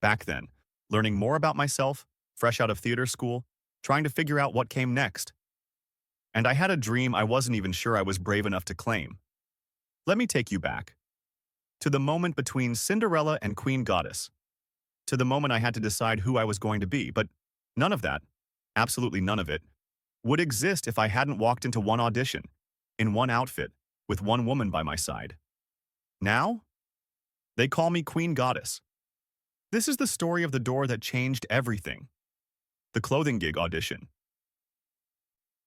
Back then, learning more about myself, fresh out of theater school, trying to figure out what came next. And I had a dream I wasn't even sure I was brave enough to claim. Let me take you back to the moment between Cinderella and Queen Goddess, to the moment I had to decide who I was going to be, but none of that, absolutely none of it, would exist if I hadn't walked into one audition, in one outfit, with one woman by my side. Now, they call me Queen Goddess. This is the story of the door that changed everything. The clothing gig audition.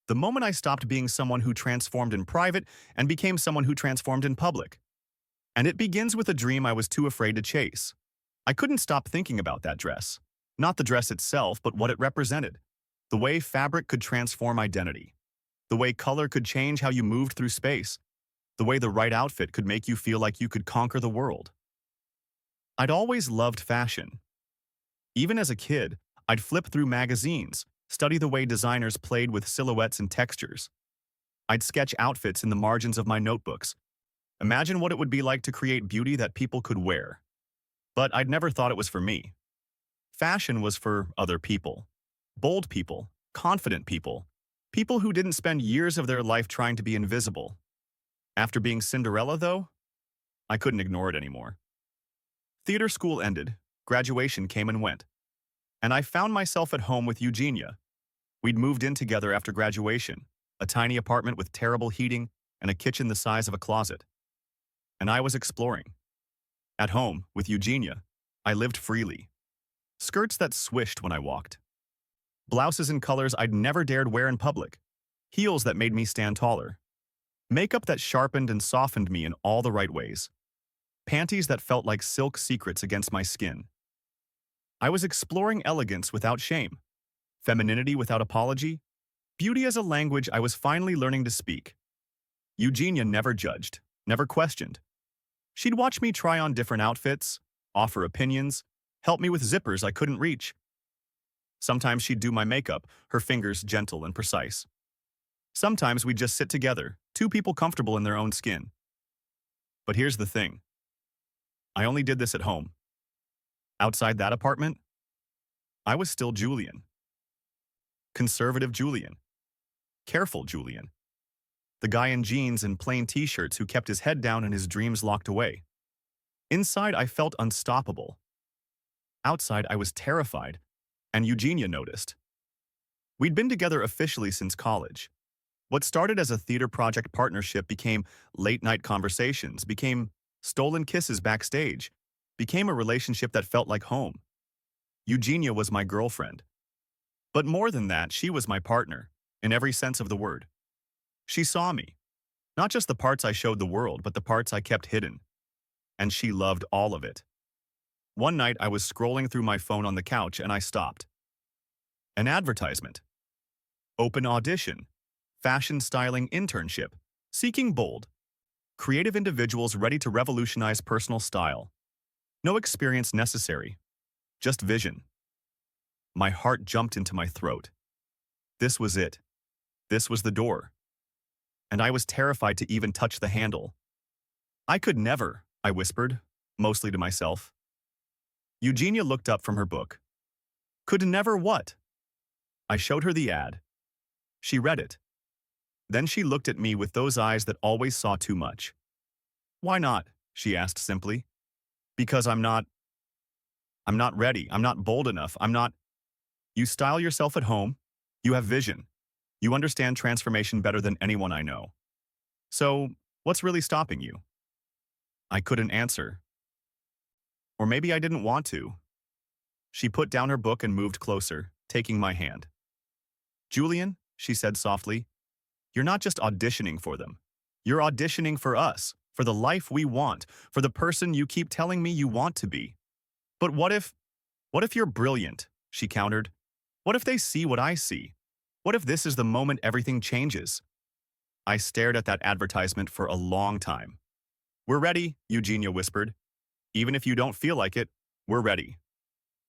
The moment I stopped being someone who transformed in private and became someone who transformed in public. And it begins with a dream I was too afraid to chase. I couldn't stop thinking about that dress. Not the dress itself, but what it represented. The way fabric could transform identity. The way color could change how you moved through space. The way the right outfit could make you feel like you could conquer the world. I'd always loved fashion. Even as a kid, I'd flip through magazines, study the way designers played with silhouettes and textures. I'd sketch outfits in the margins of my notebooks. Imagine what it would be like to create beauty that people could wear. But I'd never thought it was for me. Fashion was for other people. Bold people, confident people, people who didn't spend years of their life trying to be invisible. After being Cinderella, though, I couldn't ignore it anymore. Theater school ended, graduation came and went, and I found myself at home with Eugenia. We'd moved in together after graduation, a tiny apartment with terrible heating and a kitchen the size of a closet. And I was exploring. At home, with Eugenia, I lived freely. Skirts that swished when I walked. Blouses in colors I'd never dared wear in public. Heels that made me stand taller. Makeup that sharpened and softened me in all the right ways. Panties that felt like silk secrets against my skin. I was exploring elegance without shame. Femininity without apology. Beauty as a language I was finally learning to speak. Eugenia never judged, never questioned. She'd watch me try on different outfits, offer opinions, help me with zippers I couldn't reach. Sometimes she'd do my makeup, her fingers gentle and precise. Sometimes we'd just sit together, two people comfortable in their own skin. But here's the thing. I only did this at home. Outside that apartment, I was still Julian. Conservative Julian. Careful Julian. The guy in jeans and plain t-shirts who kept his head down and his dreams locked away. Inside, I felt unstoppable. Outside, I was terrified, and Eugenia noticed. We'd been together officially since college. What started as a theater project partnership became late-night conversations, became stolen kisses backstage, became a relationship that felt like home. Eugenia was my girlfriend. But more than that, she was my partner, in every sense of the word. She saw me. Not just the parts I showed the world, but the parts I kept hidden. And she loved all of it. One night, I was scrolling through my phone on the couch and I stopped. An advertisement. Open audition. Fashion styling internship. Seeking bold. Creative individuals ready to revolutionize personal style. No experience necessary. Just vision. My heart jumped into my throat. This was it. This was the door. And I was terrified to even touch the handle. I could never, I whispered, mostly to myself. Eugenia looked up from her book. Could never what? I showed her the ad. She read it. Then she looked at me with those eyes that always saw too much. Why not? She asked simply. Because I'm not ready. I'm not bold enough. You style yourself at home. You have vision. You understand transformation better than anyone I know. So, what's really stopping you? I couldn't answer. Or maybe I didn't want to. She put down her book and moved closer, taking my hand. Julian, she said softly, you're not just auditioning for them. You're auditioning for us, for the life we want, for the person you keep telling me you want to be. But what if you're brilliant, she countered. What if they see what I see? What if this is the moment everything changes? I stared at that advertisement for a long time. We're ready, Eugenia whispered. Even if you don't feel like it, we're ready.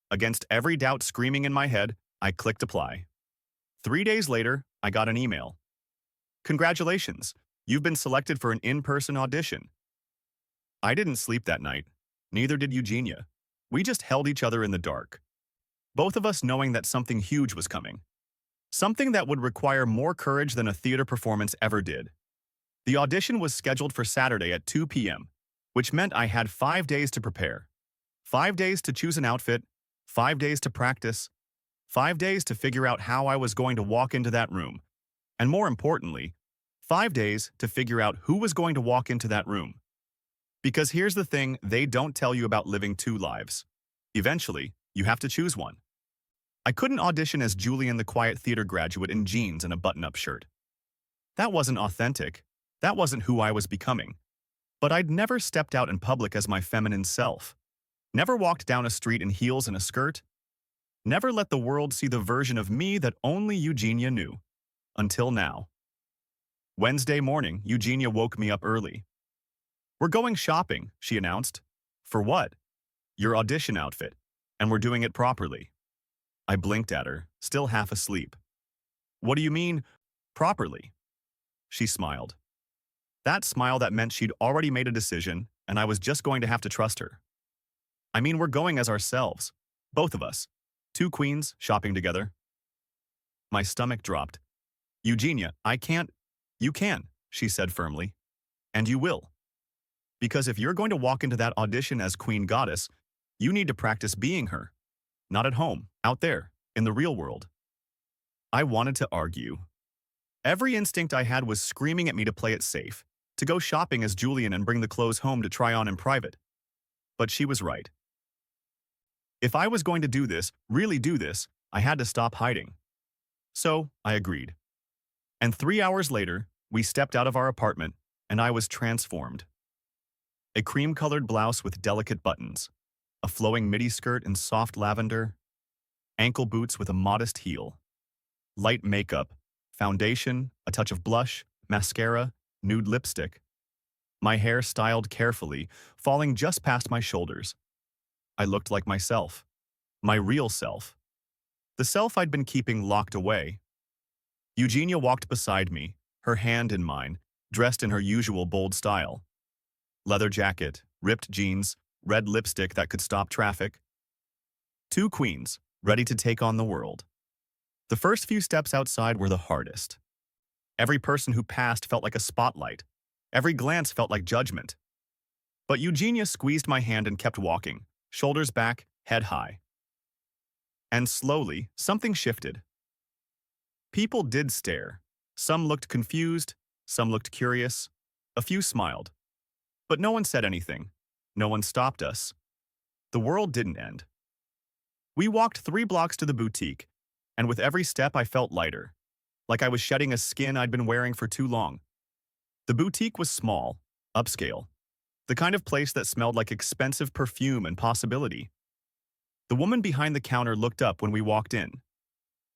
Against every doubt screaming in my head, I clicked apply. 3 days later, I got an email. Congratulations, you've been selected for an in-person audition. I didn't sleep that night. Neither did Eugenia. We just held each other in the dark, both of us knowing that something huge was coming. Something that would require more courage than a theater performance ever did. The audition was scheduled for Saturday at 2 p.m., which meant I had 5 days to prepare. 5 days to choose an outfit, 5 days to practice, 5 days to figure out how I was going to walk into that room, and more importantly, 5 days to figure out who was going to walk into that room. Because here's the thing they don't tell you about living two lives. Eventually, you have to choose one. I couldn't audition as Julian the quiet theater graduate in jeans and a button-up shirt. That wasn't authentic. That wasn't who I was becoming. But I'd never stepped out in public as my feminine self. Never walked down a street in heels and a skirt. Never let the world see the version of me that only Eugenia knew. Until now. Wednesday morning, Eugenia woke me up early. "We're going shopping," she announced. "For what?" "Your audition outfit, and we're doing it properly." I blinked at her, still half asleep. "What do you mean, properly?" She smiled. That smile that meant she'd already made a decision, and I was just going to have to trust her. "I mean, we're going as ourselves. Both of us. Two queens, shopping together." My stomach dropped. "Eugenia, I can't." "You can," she said firmly. "And you will. Because if you're going to walk into that audition as Queen Goddess, you need to practice being her. Not at home, out there, in the real world." I wanted to argue. Every instinct I had was screaming at me to play it safe, to go shopping as Julian and bring the clothes home to try on in private. But she was right. If I was going to do this, really do this, I had to stop hiding. So, I agreed. And 3 hours later, we stepped out of our apartment, and I was transformed. A cream-colored blouse with delicate buttons, a flowing midi skirt in soft lavender, ankle boots with a modest heel, light makeup, foundation, a touch of blush, mascara, nude lipstick. My hair styled carefully, falling just past my shoulders. I looked like myself. My real self. The self I'd been keeping locked away. Eugenia walked beside me, her hand in mine, dressed in her usual bold style. Leather jacket, ripped jeans, red lipstick that could stop traffic. Two queens, ready to take on the world. The first few steps outside were the hardest. Every person who passed felt like a spotlight. Every glance felt like judgment. But Eugenia squeezed my hand and kept walking, shoulders back, head high. And slowly, something shifted. People did stare. Some looked confused, some looked curious. A few smiled. But no one said anything. No one stopped us. The world didn't end. We walked 3 blocks to the boutique, and with every step I felt lighter, like I was shedding a skin I'd been wearing for too long. The boutique was small, upscale, the kind of place that smelled like expensive perfume and possibility. The woman behind the counter looked up when we walked in.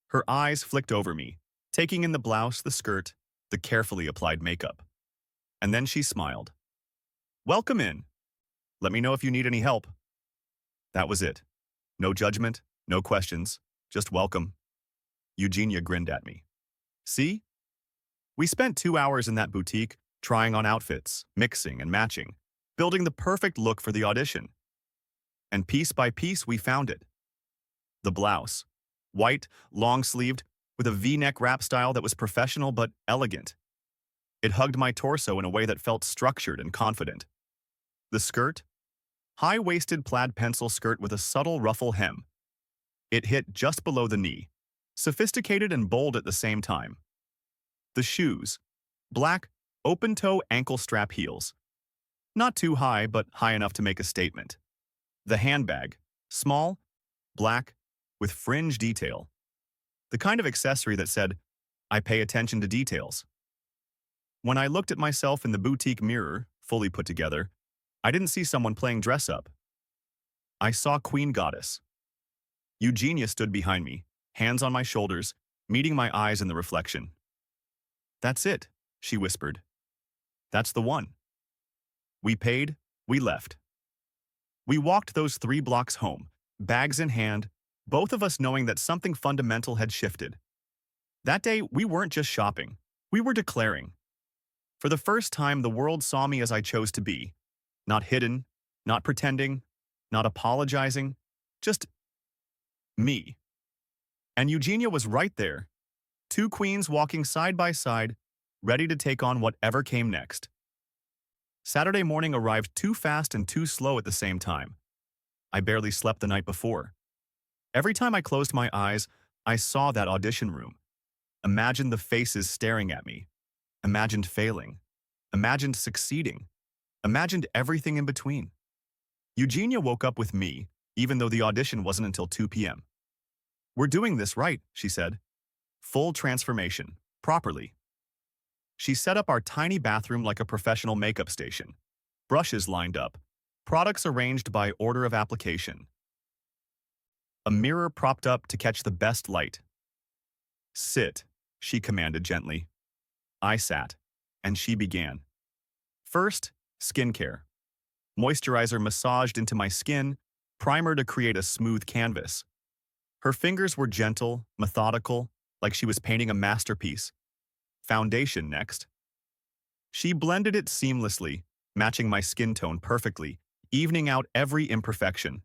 Her eyes flicked over me, taking in the blouse, the skirt, the carefully applied makeup. And then she smiled. "Welcome in. Let me know if you need any help." That was it. No judgment, no questions, just welcome. Eugenia grinned at me. "See? We spent 2 hours in that boutique, trying on outfits, mixing and matching, building the perfect look for the audition. And piece by piece, we found it. The blouse. White, long-sleeved, with a V-neck wrap style that was professional but elegant. It hugged my torso in a way that felt structured and confident. The skirt? High-waisted plaid pencil skirt with a subtle ruffle hem. It hit just below the knee, sophisticated and bold at the same time. The shoes. Black, open-toe ankle strap heels. Not too high, but high enough to make a statement. The handbag. Small, black, with fringe detail. The kind of accessory that said, "I pay attention to details." When I looked at myself in the boutique mirror, fully put together, I didn't see someone playing dress-up. I saw Queen Goddess. Eugenia stood behind me, hands on my shoulders, meeting my eyes in the reflection. "That's it," she whispered. "That's the one." We paid, we left. We walked those 3 blocks home, bags in hand, both of us knowing that something fundamental had shifted. That day, we weren't just shopping. We were declaring. For the first time, the world saw me as I chose to be. Not hidden, not pretending, not apologizing, just me. And Eugenia was right there, two queens walking side by side, ready to take on whatever came next. Saturday morning arrived too fast and too slow at the same time. I barely slept the night before. Every time I closed my eyes, I saw that audition room. Imagined the faces staring at me. Imagined failing. Imagined succeeding. Imagined everything in between. Eugenia woke up with me, even though the audition wasn't until 2 p.m. "We're doing this right," she said. "Full transformation. Properly." She set up our tiny bathroom like a professional makeup station. Brushes lined up. Products arranged by order of application. A mirror propped up to catch the best light. "Sit," she commanded gently. I sat, and she began. First, skincare. Moisturizer massaged into my skin, primer to create a smooth canvas. Her fingers were gentle, methodical, like she was painting a masterpiece. Foundation next. She blended it seamlessly, matching my skin tone perfectly, evening out every imperfection.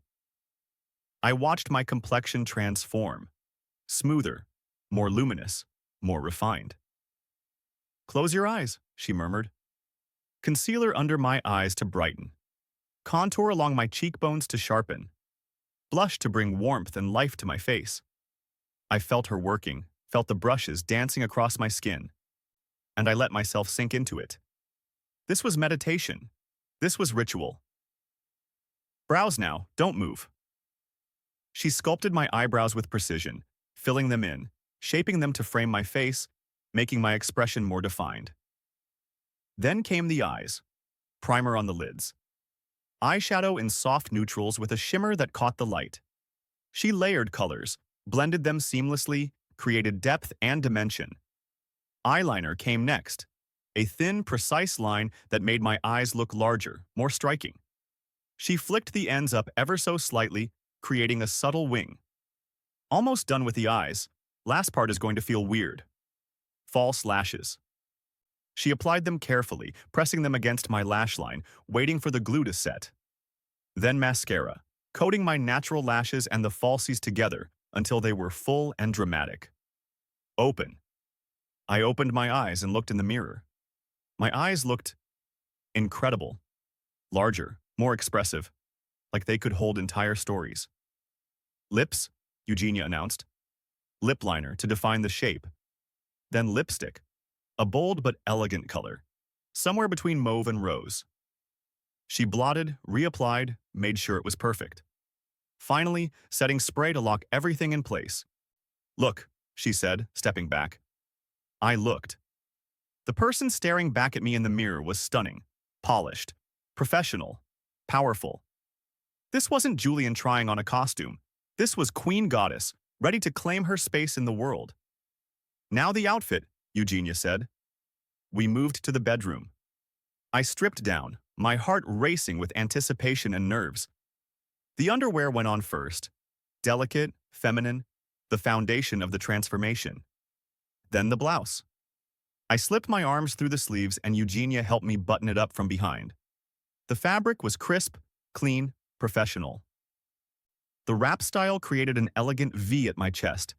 I watched my complexion transform. Smoother, more luminous, more refined. "Close your eyes," she murmured. Concealer under my eyes to brighten. Contour along my cheekbones to sharpen. Blush to bring warmth and life to my face. I felt her working, felt the brushes dancing across my skin. And I let myself sink into it. This was meditation. This was ritual. "Brows now, don't move." She sculpted my eyebrows with precision, filling them in, shaping them to frame my face, making my expression more defined. Then came the eyes. Primer on the lids. Eyeshadow in soft neutrals with a shimmer that caught the light. She layered colors, blended them seamlessly, created depth and dimension. Eyeliner came next. A thin, precise line that made my eyes look larger, more striking. She flicked the ends up ever so slightly, creating a subtle wing. Almost done with the eyes. Last part is going to feel weird. False lashes. She applied them carefully, pressing them against my lash line, waiting for the glue to set. Then mascara, coating my natural lashes and the falsies together until they were full and dramatic. Open. I opened my eyes and looked in the mirror. My eyes looked incredible. Larger, more expressive, like they could hold entire stories. Lips, Eugenia announced. Lip liner to define the shape. Then lipstick, a bold but elegant color, somewhere between mauve and rose. She blotted, reapplied, made sure it was perfect. Finally, setting spray to lock everything in place. "Look," she said, stepping back. I looked. The person staring back at me in the mirror was stunning, polished, professional, powerful. This wasn't Julian trying on a costume. This was Queen Goddess, ready to claim her space in the world. "Now the outfit," Eugenia said. We moved to the bedroom. I stripped down, my heart racing with anticipation and nerves. The underwear went on first. Delicate, feminine, the foundation of the transformation. Then the blouse. I slipped my arms through the sleeves and Eugenia helped me button it up from behind. The fabric was crisp, clean, professional. The wrap style created an elegant V at my chest.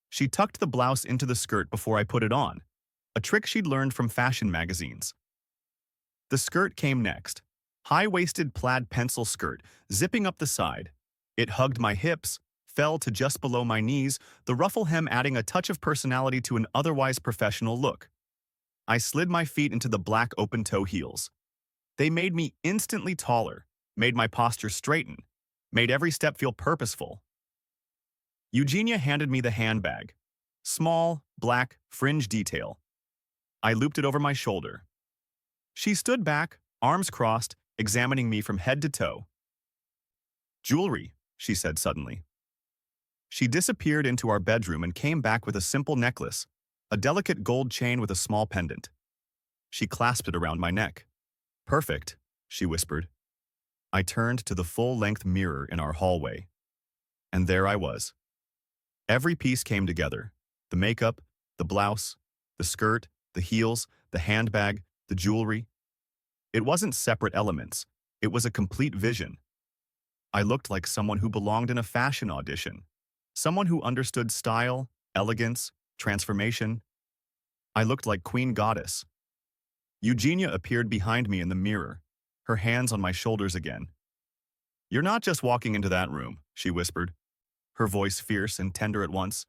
She tucked the blouse into the skirt before I put it on, a trick she'd learned from fashion magazines. The skirt came next. High-waisted plaid pencil skirt, zipping up the side. It hugged my hips, fell to just below my knees, the ruffle hem adding a touch of personality to an otherwise professional look. I slid my feet into the black open-toe heels. They made me instantly taller, made my posture straighten, made every step feel purposeful. Eugenia handed me the handbag. Small, black, fringe detail. I looped it over my shoulder. She stood back, arms crossed, examining me from head to toe. "Jewelry," she said suddenly. She disappeared into our bedroom and came back with a simple necklace, a delicate gold chain with a small pendant. She clasped it around my neck. "Perfect," she whispered. I turned to the full-length mirror in our hallway. And there I was. Every piece came together. The makeup, the blouse, the skirt, the heels, the handbag, the jewelry. It wasn't separate elements. It was a complete vision. I looked like someone who belonged in a fashion audition, someone who understood style, elegance, transformation. I looked like Queen Goddess. Eugenia appeared behind me in the mirror, her hands on my shoulders again. "You're not just walking into that room," she whispered, her voice fierce and tender at once.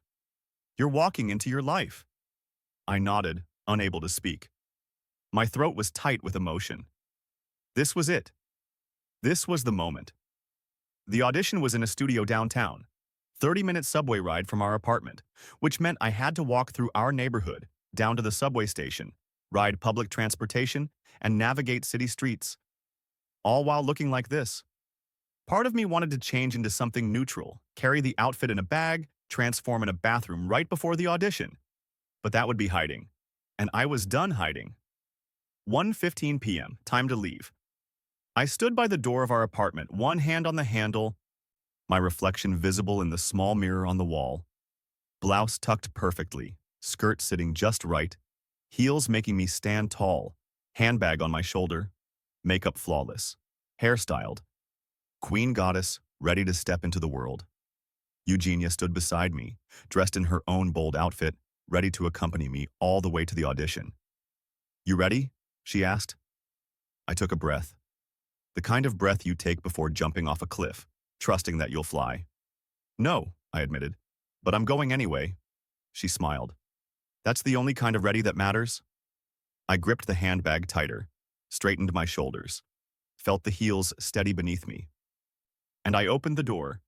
"You're walking into your life." I nodded, unable to speak. My throat was tight with emotion. This was it. This was the moment. The audition was in a studio downtown, 30-minute subway ride from our apartment, which meant I had to walk through our neighborhood, down to the subway station, ride public transportation, and navigate city streets, all while looking like this. Part of me wanted to change into something neutral, carry the outfit in a bag, transform in a bathroom right before the audition. But that would be hiding. And I was done hiding. 1:15 p.m., time to leave. I stood by the door of our apartment, one hand on the handle, my reflection visible in the small mirror on the wall. Blouse tucked perfectly, skirt sitting just right, heels making me stand tall, handbag on my shoulder, makeup flawless, hairstyled. Queen Goddess, ready to step into the world. Eugenia stood beside me, dressed in her own bold outfit, ready to accompany me all the way to the audition. "You ready?" she asked. I took a breath. The kind of breath you take before jumping off a cliff, trusting that you'll fly. "No," I admitted, "but I'm going anyway." She smiled. "That's the only kind of ready that matters?" I gripped the handbag tighter, straightened my shoulders, felt the heels steady beneath me. And I opened the door.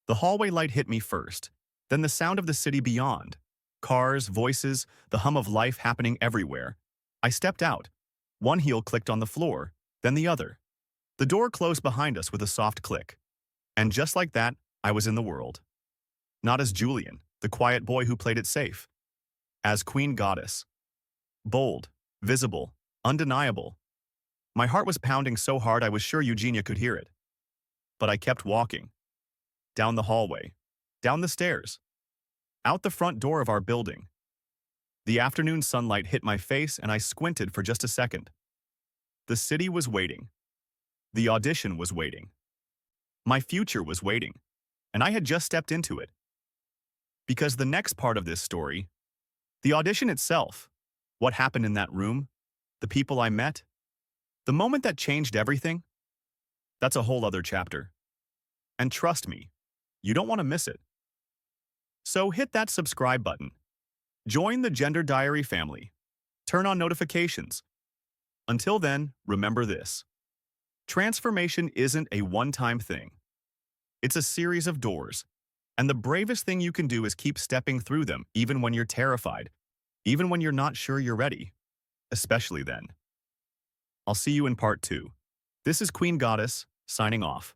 The hallway light hit me first, then the sound of the city beyond. Cars, voices, the hum of life happening everywhere. I stepped out. One heel clicked on the floor, then the other. The door closed behind us with a soft click. And just like that, I was in the world. Not as Julian, the quiet boy who played it safe. As Queen Goddess. Bold, visible, undeniable. My heart was pounding so hard I was sure Eugenia could hear it. But I kept walking. Down the hallway. Down the stairs. Out the front door of our building. The afternoon sunlight hit my face and I squinted for just a second. The city was waiting. The audition was waiting. My future was waiting. And I had just stepped into it. Because the next part of this story, the audition itself, what happened in that room, the people I met, the moment that changed everything, that's a whole other chapter. And trust me, you don't want to miss it. So hit that subscribe button. Join the Gender Diary family. Turn on notifications. Until then, remember this. Transformation isn't a one-time thing. It's a series of doors. And the bravest thing you can do is keep stepping through them, even when you're terrified, even when you're not sure you're ready, especially then. I'll see you in part 2. This is Queen Goddess, signing off.